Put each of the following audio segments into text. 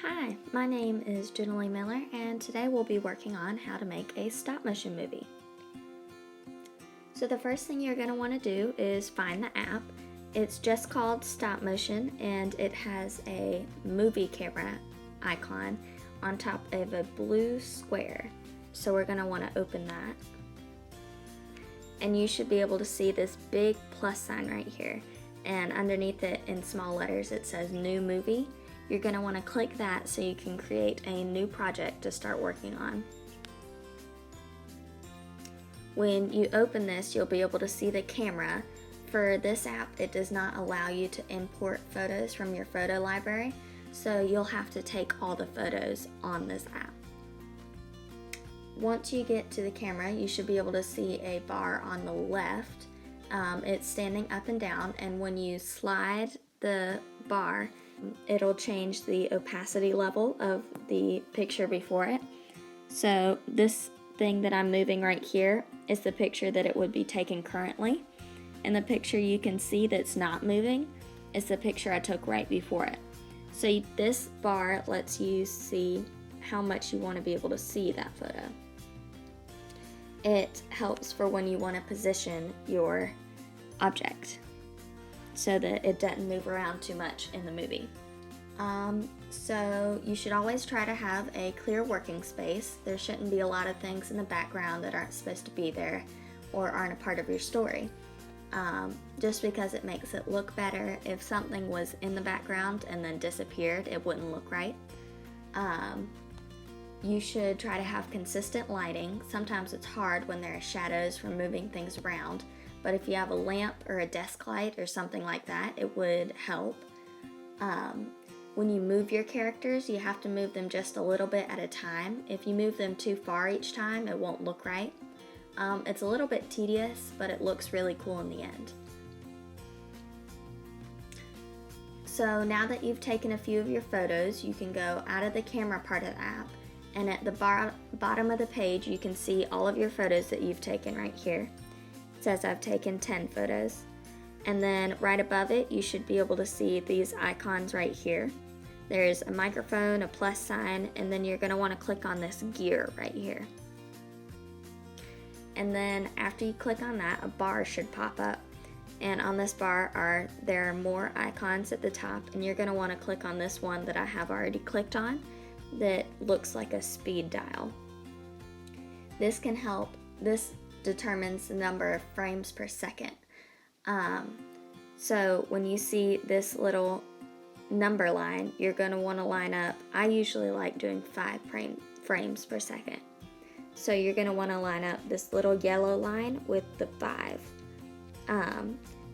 Hi, my name is Jennalee Miller, and today we'll be working on how to make a stop motion movie. So the first thing you're going to want to do is find the app. It's just called Stop Motion, and it has a movie camera icon on top of a blue square. So we're going to want to open that. And you should be able to see this big plus sign right here. And underneath it in small letters it says New Movie. You're going to want to click that so you can create a new project to start working on. When you open this, you'll be able to see the camera. For this app, it does not allow you to import photos from your photo library, so you'll have to take all the photos on this app. Once you get to the camera, you should be able to see a bar on the left. It's standing up and down, and when you slide the bar, it'll change the opacity level of the picture before it. So this thing that I'm moving right here is the picture that it would be taken currently, and the picture you can see that's not moving is the picture I took right before it. So this bar lets you see how much you want to be able to see that photo. It helps for when you want to position your object so that it doesn't move around too much in the movie. So you should always try to have a clear working space. There shouldn't be a lot of things in the background that aren't supposed to be there or aren't a part of your story. Just because it makes it look better. If something was in the background and then disappeared, it wouldn't look right. You should try to have consistent lighting. Sometimes it's hard when there are shadows from moving things around, but if you have a lamp or a desk light or something like that, it would help. When you move your characters, you have to move them just a little bit at a time. If you move them too far each time, it won't look right. It's a little bit tedious, but it looks really cool in the end. So now that you've taken a few of your photos, you can go out of the camera part of the app, and at the bottom of the page you can see all of your photos that you've taken right here. It says I've taken 10 photos. And then right above it you should be able to see these icons right here. There's a microphone, a plus sign, and then you're going to want to click on this gear right here. And then after you click on that, a bar should pop up. And on this bar there are more icons at the top, and you're going to want to click on this one that I have already clicked on that looks like a speed dial. This can help. This determines the number of frames per second. So when you see this little number line, you're going to want to line up. I usually like doing 5 frames per second. So you're going to want to line up this little yellow line with the 5.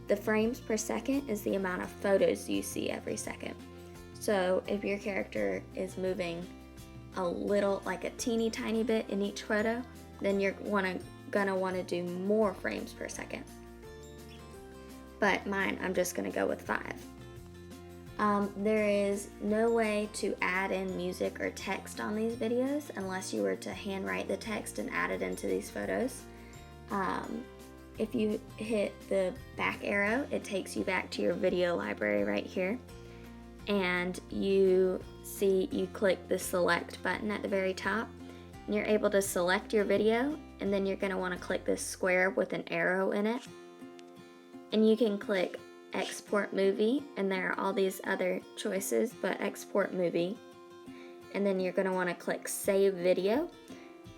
The frames per second is the amount of photos you see every second. So if your character is moving a little, like a teeny tiny bit in each photo, then you're gonna want to do more frames per second. But mine, I'm just gonna go with 5. There is no way to add in music or text on these videos unless you were to handwrite the text and add it into these photos. If you hit the back arrow, it takes you back to your video library right here, and you click the select button at the very top, and you're able to select your video, and then you're going to want to click this square with an arrow in it, and you can click export movie, and there are all these other choices, but export movie, and then you're going to want to click save video,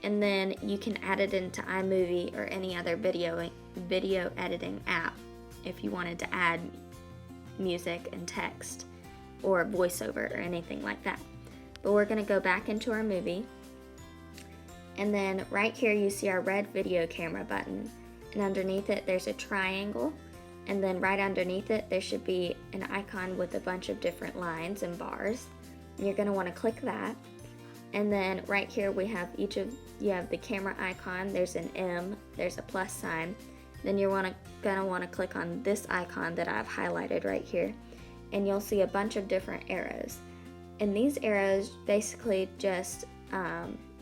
and then you can add it into iMovie or any other video editing app if you wanted to add music and text or voiceover or anything like that. But we're going to go back into our movie, and then right here you see our red video camera button, and underneath it there's a triangle, and then right underneath it there should be an icon with a bunch of different lines and bars. And you're going to want to click that, and then right here you have the camera icon, there's an M, there's a plus sign, then you're going to want to click on this icon that I've highlighted right here, and you'll see a bunch of different arrows. And these arrows basically just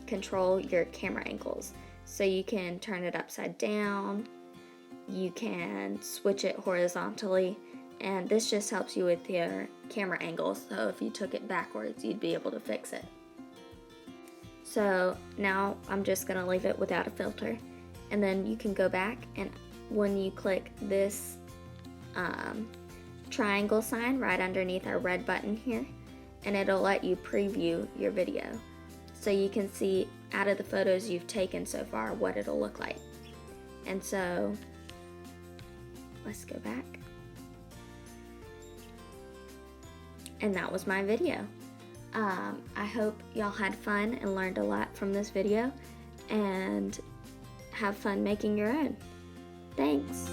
control your camera angles. So you can turn it upside down, you can switch it horizontally, and this just helps you with your camera angles, so if you took it backwards, you'd be able to fix it. So now I'm just gonna leave it without a filter, and then you can go back, and when you click this triangle sign right underneath our red button here, and it'll let you preview your video. So you can see out of the photos you've taken so far what it'll look like. And so let's go back. And that was my video. I hope y'all had fun and learned a lot from this video, and have fun making your own. Thanks.